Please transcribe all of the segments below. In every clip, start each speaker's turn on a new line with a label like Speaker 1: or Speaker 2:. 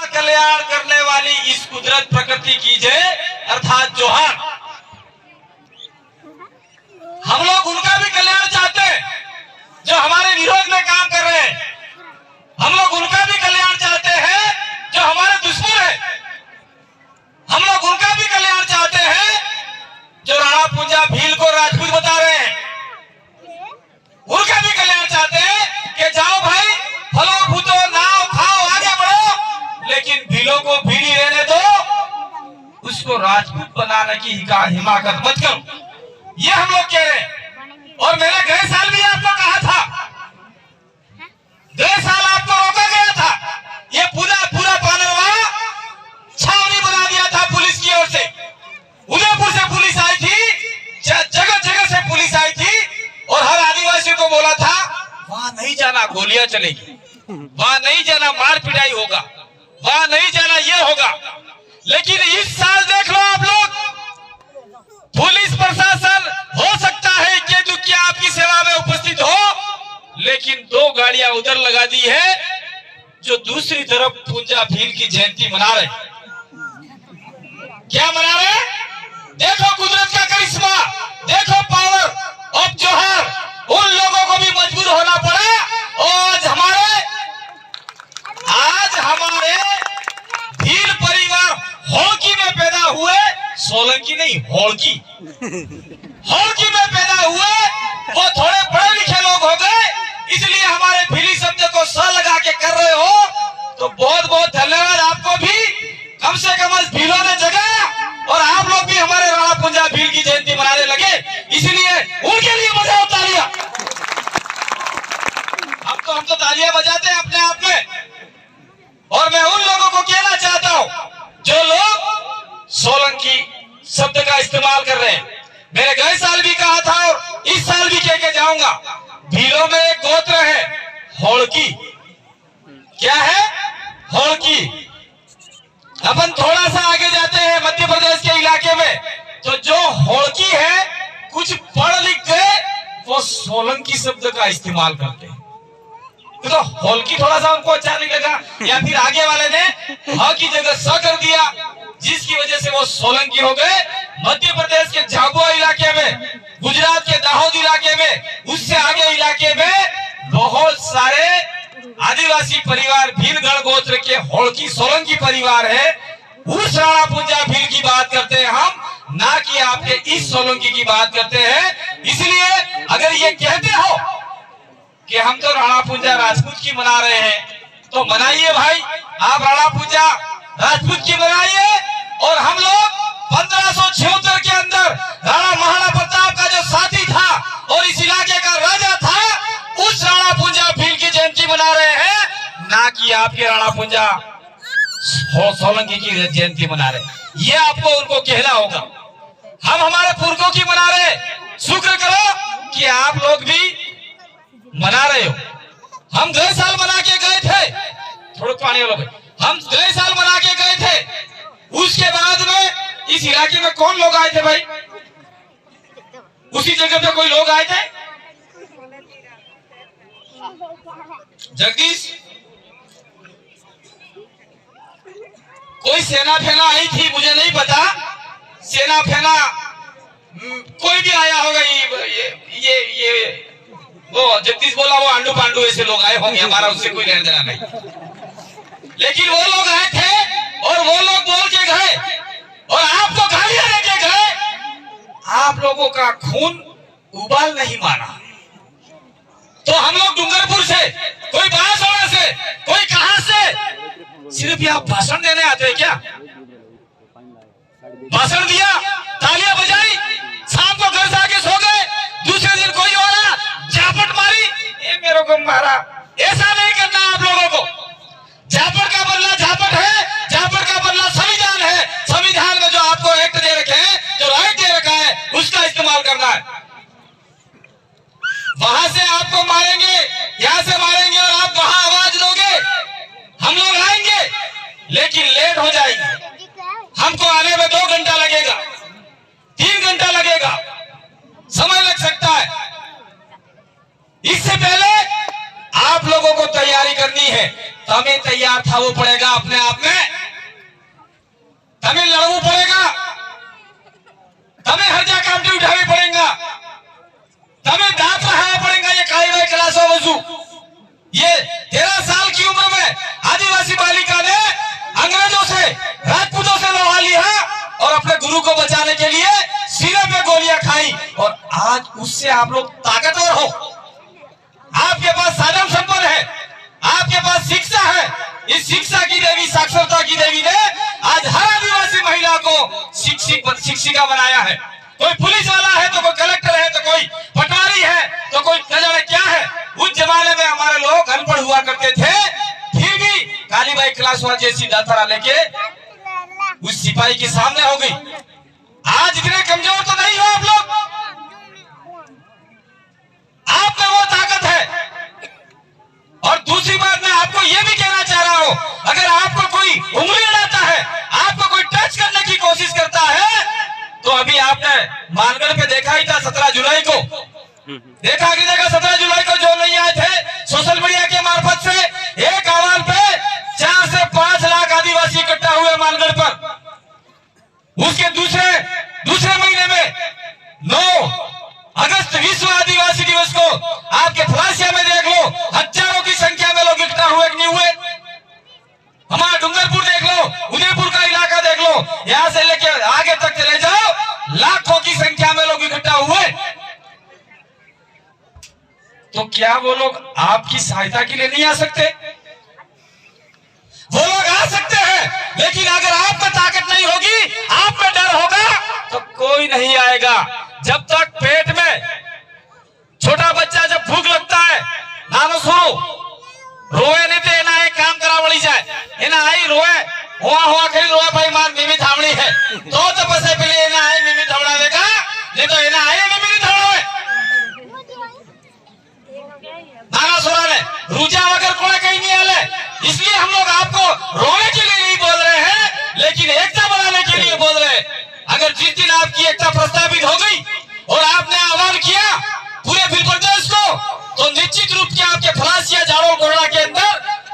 Speaker 1: कल्याण करने वाली इस कुदरत प्रकृति की जय अर्थात जोहार। हम लोग उनका भी कल्याण चाहते हैं जो हमारे विरोध में काम कर रहे हैं। हम लोग उनका भी कल्याण चाहते हैं जो हमारे दुश्मन है। हम लोग उनका भी कल्याण चाहते हैं जो राणा पुंजा भील को राजपूत बता रहे हैं। उनका भी कल्याण चाहते हैं कि जाओ भाई फलो फूटो नाव खाओ आगे बढ़ो, लेकिन भीलों को भीली रहने दो, उसको राजपूत बनाने की हिमाकत मत करो। ये हम लोग कह रहे हैं। और मैंने गए साल भी आपको कहा था, गए साल आपको रोका गया था। ये पूरा पानरवा छावनी बना दिया था पुलिस की ओर से। उदयपुर से पुलिस आई थी, जगह जगह से पुलिस आई थी और हर आदिवासी को बोला था वहां नहीं जाना, गोलियां चलेगी, वहां नहीं जाना, मार पिटाई होगा, वहां नहीं जाना, ये होगा। लेकिन इस साल देख लो आप लोग, पुलिस प्रशासन हो सकता है कि दुखी आपकी सेवा में उपस्थित हो, लेकिन 2 गाड़ियां उधर लगा दी है जो दूसरी तरफ पुंजा भील की जयंती मना रहे। क्या मना रहे? देखो कुदरत का करिश्मा, देखो पावर ऑफ जोहार। उन लोगों को भी मजबूर होना पड़ा और आज हमारे भील परिवार होड़की में पैदा हुए, सोलंकी नहीं होड़की में पैदा हुए, वो थोड़े पढ़े लिखे लोग हो गए, इसलिए हमारे भीली शब्द को स लगा के कर रहे हो। तो बहुत बहुत धन्यवाद आपको भी, कम से कम आज भीलों ने जगाया और आप लोग भी हमारे राणा पुंजा भील की जयंती मनाने लगे, इसलिए उनके लिए बजाओ तालियां। हम तो तालियां बजाते हैं अपने आप में। और मैं उन लोगों को कहना चाहता हूं जो लोग सोलंकी शब्द का इस्तेमाल कर रहे हैं। मैंने गए साल भी कहा था और इस साल भी कह के जाऊंगा, भीलों में एक गोत्र है होड़की। क्या है? होड़की। अपन थोड़ा सा आगे जाते हैं मध्य प्रदेश के इलाके में, तो जो होड़की है कुछ पढ़ लिख गए, वो सोलंकी शब्द का इस्तेमाल करते हैं। तो होड़की थोड़ा सा उनको अच्छा नहीं लगा, या फिर आगे वाले ने ह की जगह स कर दिया, जिसकी वजह से वो सोलंकी हो गए। मध्य प्रदेश के झाबुआ इलाके में, गुजरात के दाहोद इलाके में, उससे आगे इलाके में बहुत सारे आदिवासी परिवार भीलगढ़ गोत्र के होड़की सोलंकी परिवार है। उस राणा पुंजा भील की बात करते हैं हम, ना कि आपके इस सोलंकी की बात करते हैं। इसलिए अगर ये कहते हो कि हम तो राणा पुंजा राजपूत की मना रहे हैं, तो मनाइए भाई, आप राणा पुंजा राजपूत की मनाइए। और हम लोग 1576 के अंदर राणा महाराणा प्रताप का जो साथी था और इस इलाके का राजा था, उस राणा पुंजा भील की जयंती मना रहे हैं, ना कि आपके राणा पुंजा सोलंकी की जयंती मना रहे। ये आपको उनको कहना होगा। हम हमारे पुरखों की मना रहे, शुक्र करो कि आप लोग भी मना रहे हो। हम गए साल मना के गए थे, थोड़ा पानी वालों पे, हम गए साल मना के गए थे। उसके बाद में इस इलाके में कौन लोग आए थे भाई? उसी जगह पे कोई लोग आए थे? जगदीश, कोई सेना फेना आई थी, मुझे नहीं पता। सेना फेना कोई भी आया होगा। ये वो जगदीश बोला वो आंडू पांडू ऐसे लोग आए होंगे, हमारा उससे कोई लेना देना नहीं। लेकिन वो लोग आए थे और वो लोग बोल के गए और आपको गालियां देके गए। आप लोगों का खून उबाल नहीं माना। तो हम लोग डूंगरपुर से, कोई बांसवाड़ा से, कोई कहां से, सिर्फ यहाँ भाषण देने आते हैं क्या? भाषण दिया, तालियां बजाई, शाम को घर से आके सो गए, दूसरे दिन कोई और झापट मारी, ये मेरे को मारा। ऐसा नहीं करना आप लोगों को। झापट का बदला झापट है, झापट का बदला संविधान है। संविधान में जो आपको एक्ट दे रखे हैं, जो राइट दे रखा है, उसका इस्तेमाल करना है। वहां से आपको मारेंगे, यहां से मारेंगे और आप वहां आवाज दोगे, हम लोग आएंगे, लेकिन लेट हो जाएगी। हमको आने में 2 घंटा लगेगा, 3 घंटा लगेगा, समय लग सकता है। इससे पहले आप लोगों को तैयारी करनी है। तो हमें तैयार था वो पड़ेगा अपने आप में। बचाने के लिए सिरे पे गोलियां खाई और आज उससे आप लोग ताकतवर हो। आपके पास साधन संपन्न है, आपके पास शिक्षा है। इस शिक्षा की देवी, साक्षरता की देवी ने आज हर आदिवासी महिला को शिक्षिका बनाया है। कोई पुलिस वाला है तो कोई कलेक्टर है तो कोई पटवारी है तो कोई न जाने क्या है। उस जमाने में हमारे लोग अनपढ़ हुआ करते थे, फिर भी कालीबाई क्लासवा जैसी दातरा लेके उस सिपाही के सामने हो गई। आज इतने कमजोर तो नहीं हो आप लोग, आप में वो ताकत है। और दूसरी बात मैं आपको ये भी कहना चाह रहा हूं, अगर आपको कोई उंगली उड़ाता है, आपको कोई टच करने की कोशिश करता है, तो अभी आपने मानगढ़ पे देखा ही था 17 जुलाई को, देखा कि देखा 17 जुलाई को जो नहीं आए थे सोशल मीडिया के मार्फत से एक आह्वान पे 4 से 5 लाख आदिवासी इकट्ठा हुए मानगढ़ पर। उसके दूसरे महीने में 9 अगस्त विश्व आदिवासी दिवस को आपके फलासिया में देख लो, हजारों की संख्या में लोग इकट्ठा हुए कि नहीं हुए। हमारा डूंगरपुर देख लो, उदयपुर का इलाका देख लो, यहां से लेके आगे तक चले जाओ, लाखों की संख्या में लोग इकट्ठा हुए। तो क्या वो लोग आपकी सहायता के लिए नहीं आ सकते? वो लोग आ सकते हैं, लेकिन अगर आप में ताकत नहीं होगी, आप में डर होगा, तो कोई नहीं आएगा। जब तक पेट में छोटा बच्चा जब भूख लगता है, नानो सुनो रोए नहीं थे ना, एक काम करा वળી જાય એના આઈ રોए हुआ કરી રોए भाई मार मीमी थावड़ी है तो पसे પેલી એના આઈ મીમી थवड़ावेगा, नहीं तो એના આઈ मीमी नहीं थवड़ावे। नाना सोरा ने रुजा वगैरह कोने कहीं नहीं आले, इसलिए हम लोग आपको रोने के लिए नहीं बोल रहे हैं, लेकिन एकता बनाने के लिए बोल रहे हैं। अगर जिस दिन आपकी एकता प्रस्तावित हो गई और आपने आह्वान किया पूरे भील प्रदेश को, तो निश्चित रूप से आपके फलासिया जाड़ो कोरड़ा के अंदर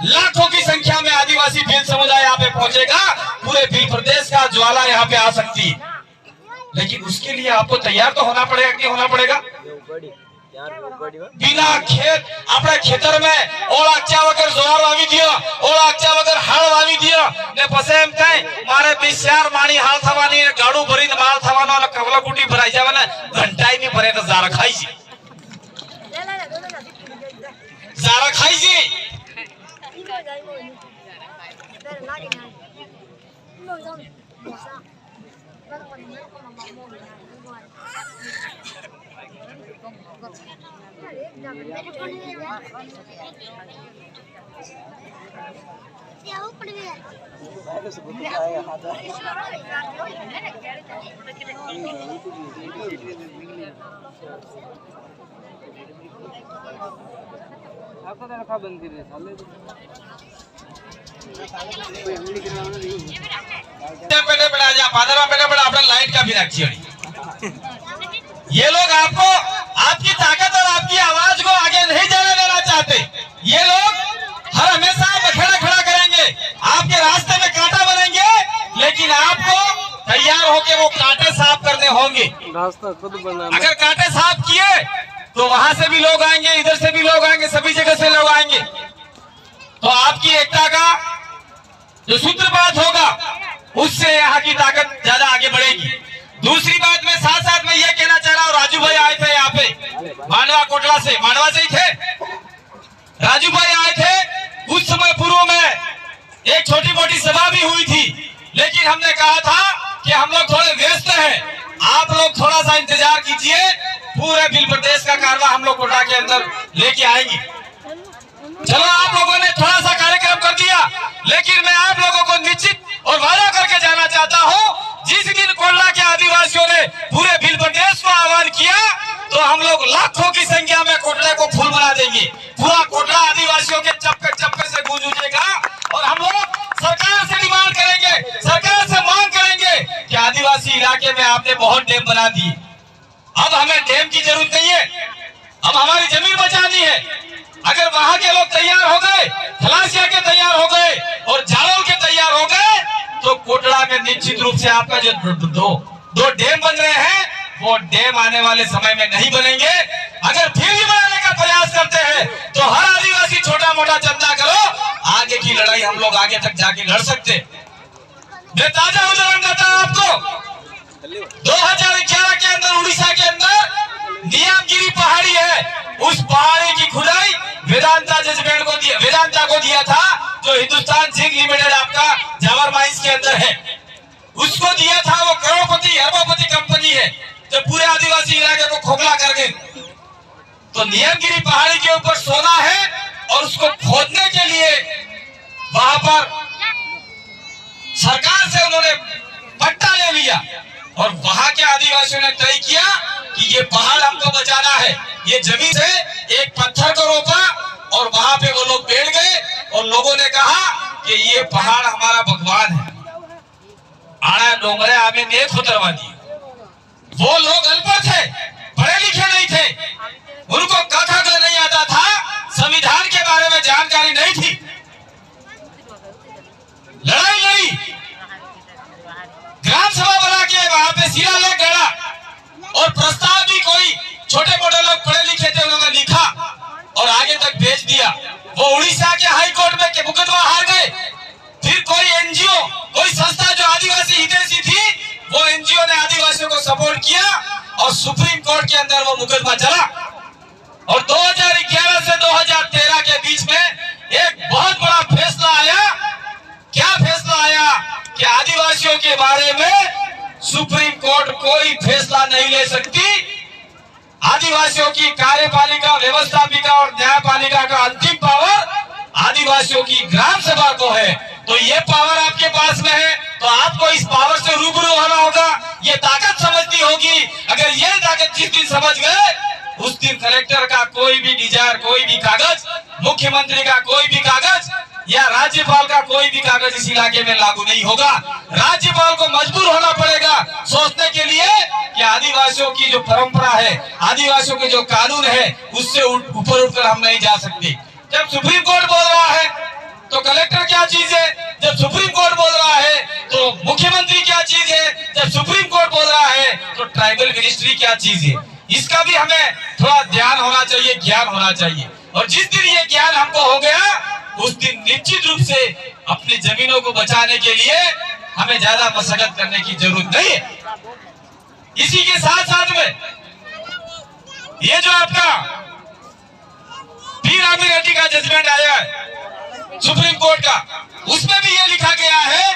Speaker 1: लाखों की संख्या में आदिवासी भील समुदाय यहाँ पे पहुंचेगा। पूरे भील प्रदेश का ज्वाला यहाँ पे आ सकती है, लेकिन उसके लिए आपको तैयार तो होना पड़ेगा कि होना पड़ेगा। बिना खेत अपने खेतर में ओळाच्या वगर जोर वावी दियो, ओळाच्या वगर हाळ वावी दियो ने पसे एम थाय मारे 20 माणी हाळ थवानी ने गाडू भरीने माल थवानो ने कवला कुटी भराई जावे ने घंटाई नहीं भरे तो जारा खाई जी, जारा खाई जी। लाइट का भी रखी। ये लोग आपको आपकी ताकत और आपकी आवाज को आगे नहीं जाने देना चाहते। ये लोग हर हमेशा बखेड़ा खड़ा करेंगे, आपके रास्ते में कांटा बनेंगे, लेकिन आपको तैयार होके वो कांटे साफ करने होंगे।
Speaker 2: रास्ता खुद बनाना।
Speaker 1: अगर कांटे साफ किए तो वहां से भी लोग आएंगे, इधर से भी लोग आएंगे, सभी जगह से लोग आएंगे। तो आपकी एकता का जो सूत्रपात होगा उससे यहाँ की ताकत ज्यादा आगे बढ़ेगी। दूसरी बात में साथ साथ में यह कहना चाह रहा हूँ, राजू भाई आए थे यहाँ पे मांडवा कोटला से, मांडवा से ही थे राजू भाई आए थे। उस समय पूर्व में एक छोटी मोटी सभा भी हुई थी, लेकिन हमने कहा था कि हम लोग थोड़े व्यस्त हैं, आप लोग थोड़ा सा इंतजार कीजिए, पूरे भील प्रदेश का कारवा हम लोग कोटा के अंदर लेके आएंगे। चलो आप लोगों ने थोड़ा सा कार्यक्रम कर दिया, लेकिन मैं आप लोगों को निश्चित और वादा करके जाना चाहता हूँ, जिस दिन कोल्ला के आदिवासियों ने पूरे भील प्रदेश को आह्वान किया तो हम लोग लाखों की संख्या में कोटले को फूल बना देंगे। पूरा कोटला आदिवासियों के चप्पे से गूंज उठेगा और हम लोग सरकार से डिमांड करेंगे, सरकार से मांग करेंगे कि आदिवासी इलाके में आपने बहुत डैम बना दी, अब हमें डैम की जरूरत नहीं है, अब हमारी जमीन बचानी है। अगर वहां के लोग तैयार हो गए, खलासिया के तैयार हो गए और जालोल के तैयार हो गए, तो कोटला में निश्चित रूप से आपका जो दो डैम बन रहे हैं वो डैम आने वाले समय में नहीं बनेंगे। अगर फिर भी बनाने का प्रयास करते हैं तो हर आदिवासी छोटा मोटा चंदा करो, आगे की लड़ाई हम लोग आगे तक जाके लड़ सकते। मैं ताजा उदाहरण देता हूं आपको, 2011 के अंदर उड़ीसा के अंदर नियमगिरी पहाड़ी है, उस पहाड़ी की खुदाई वेदांता जजमेंट को दिया, वेदांता को दिया था, जो हिंदुस्तान जिंक लिमिटेड आपका जावर माइंस के अंदर है, उसको दिया था। वो करोड़पति अरबोपति कंपनी है जो पूरे आदिवासी इलाके को खोखला कर गई। तो नियमगिरी पहाड़ी के ऊपर सोना है और उसको खोदने के लिए वहां पर सरकार से उन्होंने पट्टा ले लिया और वहां के आदिवासियों ने तय किया कि ये पहाड़ हमको बचाना है। ये जमीन से एक पत्थर को रोपा और वहां पे वो लोग बैठ गए और लोगों ने कहा कि ये पहाड़ हमारा भगवान है। आड़ा डोंगरे आमे ने खुतरवा दिए। वो लोग अनपढ़ थे, पढ़े लिखे नहीं थे, उनको कथा का नहीं आता था, संविधान के बारे में जानकारी नहीं थी। लड़ाई लड़ी, ग्राम सभा बना के वहां पे शिलालेख गड़ा और प्रस्ताव भी कोई छोटे मोटे लोग पढ़े लिखे थे उन्होंने लिखा और आगे तक भेज दिया। वो उड़ीसा के हाई कोर्ट में के मुकदमा हार गए। फिर कोई एनजीओ, कोई संस्था जो आदिवासी हितैषी थी, वो एनजीओ ने आदिवासियों को सपोर्ट किया और सुप्रीम कोर्ट के अंदर वो मुकदमा चला। और 2011 से 2013 के बीच में एक बहुत बड़ा फैसला आया। क्या फैसला आया कि आदिवासियों के बारे में सुप्रीम कोर्ट कोई फैसला नहीं ले सकती। आदिवासियों की कार्यपालिका, व्यवस्थापिका और न्यायपालिका का अंतिम पावर आदिवासियों की ग्राम सभा को है। तो ये पावर आपके पास में है तो आपको इस पावर से रूबरू होना होगा, ये ताकत समझनी होगी। अगर ये ताकत जिस दिन समझ गए उस दिन कलेक्टर का कोई भी डिजायर, कोई भी कागज, मुख्यमंत्री का कोई भी कागज या राज्यपाल का कोई भी कागज इस इलाके में लागू नहीं होगा। राज्यपाल को मजबूर होना पड़ेगा सोचने के लिए कि आदिवासियों की जो परंपरा है, आदिवासियों के जो कानून है, उससे ऊपर उठकर हम नहीं जा सकते। जब सुप्रीम कोर्ट बोल रहा है तो कलेक्टर क्या चीज है, जब सुप्रीम कोर्ट बोल रहा है तो मुख्यमंत्री क्या चीज है, जब सुप्रीम कोर्ट बोल रहा है तो ट्राइबल मिनिस्ट्री क्या चीज है, इसका भी हमें थोड़ा ध्यान होना चाहिए, ज्ञान होना चाहिए। और जिस दिन ये ज्ञान हमको हो गया उस दिन निश्चित रूप से अपनी जमीनों को बचाने के लिए हमें ज्यादा मशक्कत करने की जरूरत नहीं है। इसी के साथ साथ में ये जो आपका पी रामी रेड्डी का जजमेंट आया है सुप्रीम कोर्ट का, उसमें भी ये लिखा गया है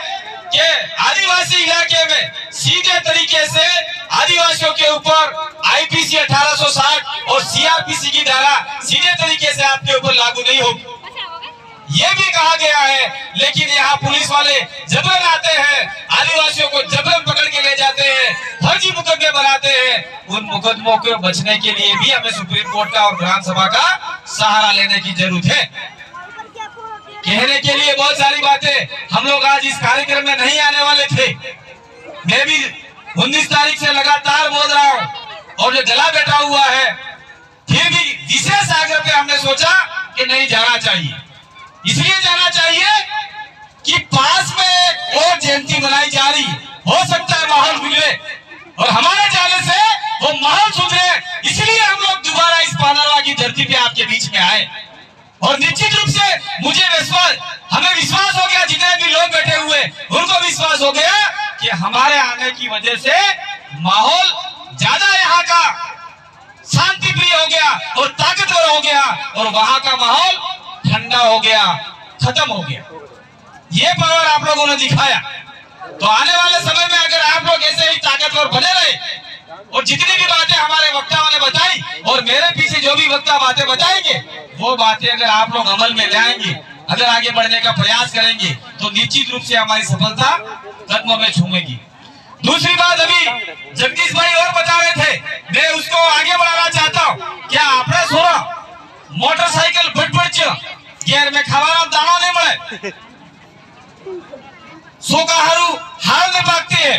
Speaker 1: कि आदिवासी इलाके में सीधे तरीके से आदिवासियों के ऊपर आईपीसी 1860 और सीआरपीसी की धारा सीधे तरीके से आपके ऊपर लागू नहीं होगी, ये भी कहा गया है। लेकिन यहाँ पुलिस वाले जबरन आते हैं, आदिवासियों को जबरन पकड़ के ले जाते हैं, फर्जी मुकदमे बनाते हैं। उन मुकदमों को बचने के लिए भी हमें सुप्रीम कोर्ट का और ग्राम सभा का सहारा लेने की जरूरत है। कहने के लिए बहुत सारी बातें, हम लोग आज इस कार्यक्रम में नहीं आने वाले थे। मैं भी 19 तारीख से लगातार बोल रहा हूँ और जो गला बैठा हुआ है, फिर भी विशेष आग्रह पे हमने सोचा कि नहीं जाना चाहिए। इसलिए जाना चाहिए कि पास में एक और जयंती मनाई जा रही, हो सकता है माहौल बिगड़े और हमारे जाने से वो माहौल सुधरे। इसलिए हम लोग दोबारा इस पानारवा की धरती पे आपके बीच में आए और निश्चित रूप से मुझे विश्वास, हमें विश्वास हो गया, जितने भी लोग बैठे हुए उनको विश्वास हो गया कि हमारे आने की वजह से माहौल ज्यादा यहाँ का शांति प्रिय हो गया और ताकतवर हो गया और वहां का माहौल ठंडा हो गया, खत्म हो गया। ये पावर आप लोगों ने दिखाया। तो आने वाले समय में अगर आप लोग ऐसे ही ताकतवर बने रहे और जितनी भी बातें हमारे वक्ताओं ने बताई और मेरे पीछे जो भी वक्ता बातें बताएंगे, वो बातें अगर आप लोग अमल में लाएंगे, अगर आगे बढ़ने का प्रयास करेंगे तो निश्चित रूप से हमारी सफलता कदमों में छूमेगी। दूसरी बात, अभी जगदीश भाई और बता रहे थे, मैं उसको आगे बढ़ाना चाहता हूँ। क्या आपने सुना मोटरसाइकिल फटफट गियर में खावाना दाना नहीं મળે, सोका हारू हाल में भागते हैं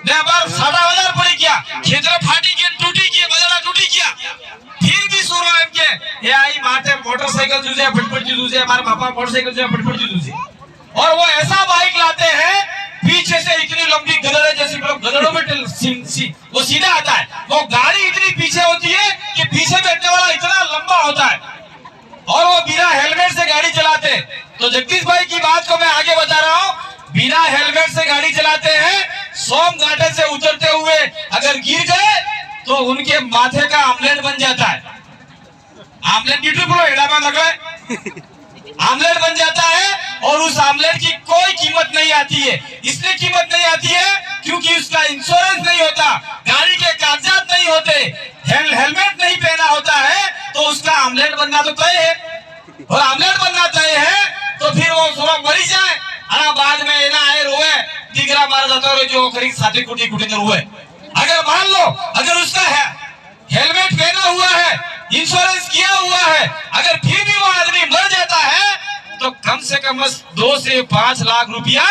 Speaker 1: ने बार साड़ा बाजार पड़ी क्या, खेतरे फाटी गए, टूटी गए, बजारा टूटी गया, फिर भी सुनो एम के ये आई माटे मोटरसाइकिल जूझे फटफट जूझे, हमारे पापा मोटरसाइकिल जूझे फटफट जूझे। और वो ऐसा बाइक लाते हैं पीछे से इतनी लंबी गदड़े जैसी, गदड़ों में वो सीधा आता है, वो गाड़ी इतनी पीछे होती है कि पीछे बैठने वाला इतना लंबा होता है और वो बिना हेलमेट से गाड़ी चलाते हैं। तो जगदीश भाई की बात को मैं आगे बता रहा हूँ, बिना हेलमेट से गाड़ी चलाते हैं, सोम घाटे से उतरते हुए अगर गिर गए तो उनके माथे का आमलेट बन जाता है। आमलेट आमलेट बन जाता है और उस आमलेट की कोई कीमत नहीं आती है। इसलिए कीमत नहीं आती है क्योंकि उसका इंश्योरेंस नहीं होता, गाड़ी के कागजात नहीं होते, हेलमेट नहीं पहना होता है, तो उसका आमलेट बनना तो तय है। और आमलेट बनना तय है तो फिर वो थोड़ा मरी जाए और बाद में ना आए रोए दिगरा मारा जाता है जो करीब साथी कुटी कुटी हुए। अगर मान लो अगर उसका है हेलमेट पहना हुआ है, इंश्योरेंस किया हुआ है, अगर फिर भी वो आदमी मर जाता है तो कम से कम 2 से 5 लाख रुपया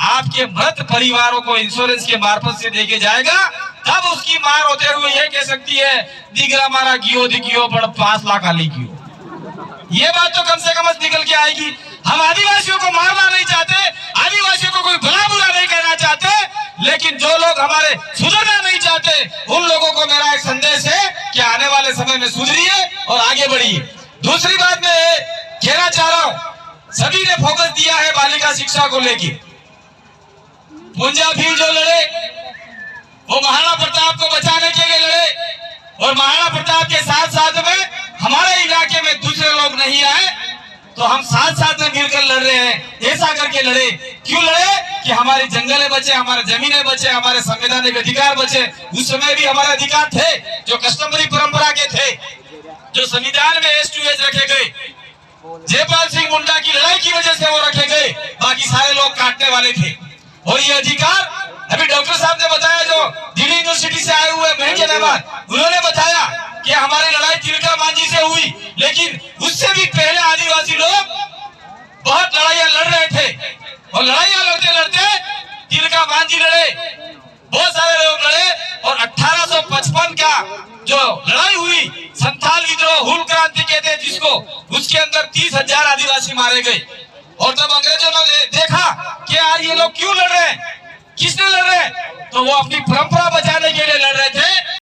Speaker 1: आपके मृत परिवारों को इंश्योरेंस के मार्फत से देके जाएगा। तब उसकी मार होते हुए ये कह सकती है दिगरा मारा गियो दिगियो पर 5 लाख आली गियो। ये बात तो कम से कम निकल के आएगी। हम आदिवासियों को मारना नहीं चाहते, आदिवासियों को कोई भला बुरा नहीं कहना चाहते, लेकिन जो लोग हमारे सुधरना नहीं चाहते उन लोगों को मेरा एक संदेश है कि आने वाले समय में सुधरिए और आगे बढ़िए। दूसरी बात मैं कहना चाह रहा हूं, सभी ने फोकस दिया है बालिका शिक्षा को लेके। पुंजा भील जो लड़े वो महाराणा प्रताप को बचाने के लिए लड़े और महाराणा प्रताप के साथ साथ में हमारे इलाके में दूसरे लोग नहीं आए तो हम साथ साथ में मिलकर लड़ रहे हैं। ऐसा करके लड़े, क्यों लड़े कि हमारी जंगलें बचे, हमारे जमीनें बचे, हमारे संवैधानिक अधिकार बचे। उस समय भी हमारे अधिकार थे जो कस्टमरी परंपरा के थे, जो संविधान में एज टू एज रखे गए। जयपाल सिंह मुंडा की लड़ाई की वजह से वो रखे गए, बाकी सारे लोग काटने वाले थे। और ये अधिकार अभी डॉक्टर साहब ने बताया जो दिल्ली यूनिवर्सिटी से आए हुए महंगे मेहमान, उन्होंने बताया कि हमारी लड़ाई तिलका मांझी से हुई, लेकिन उससे भी पहले आदिवासी लोग बहुत लड़ाइयां लड़ रहे थे और लड़ाइयां लड़ते लड़ते तिलका मांझी लड़े, बहुत सारे लोग लड़े और 1855 का जो लड़ाई हुई संथाल विद्रोह, हुल क्रांति कहते हैं जिसको, उसके अंदर 30,000 आदिवासी मारे गए। और तब अंग्रेजों ने देखा कि यार ये लोग क्यों लड़ रहे हैं, किसने लड़ रहे हैं, तो वो अपनी परंपरा बचाने के लिए लड़ रहे थे।